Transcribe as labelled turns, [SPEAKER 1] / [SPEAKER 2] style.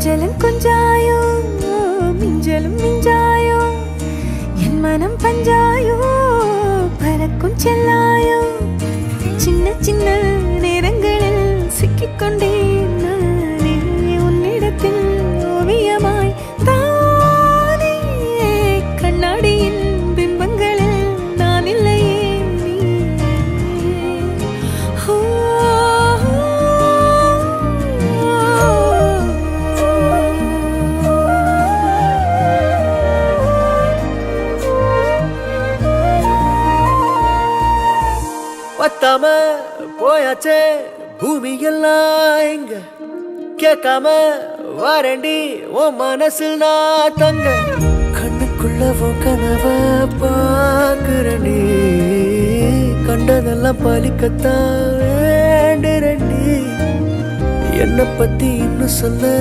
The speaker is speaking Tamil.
[SPEAKER 1] கொஞ்சலும் கொஞ்சாயோ மிஞ்சலும் மிஞ்சாயோ என் மனம் பஞ்சாயோ பறக்கும் செல்லாயோ சின்ன சின்ன நேரங்களில் சிக்கிக்கொண்டேன் நானே உன்னிடத்தில் ஓவியமாய் தானே கண்ணாடியின் பிம்பங்களில் நான் இல்லையே
[SPEAKER 2] பத்தாம போயாச்சே பூமி எல்லாம் இங்க கேட்காம வாரண்டி உன் மனசில் நான் தங்க கண்ணுக்குள்ள உன் கனவ பாக்குறண்டி கண்டதெல்லாம் பலிக்கத்தான் வேண்டுறண்டி என்னை பத்தி இன்னும் சொல்ல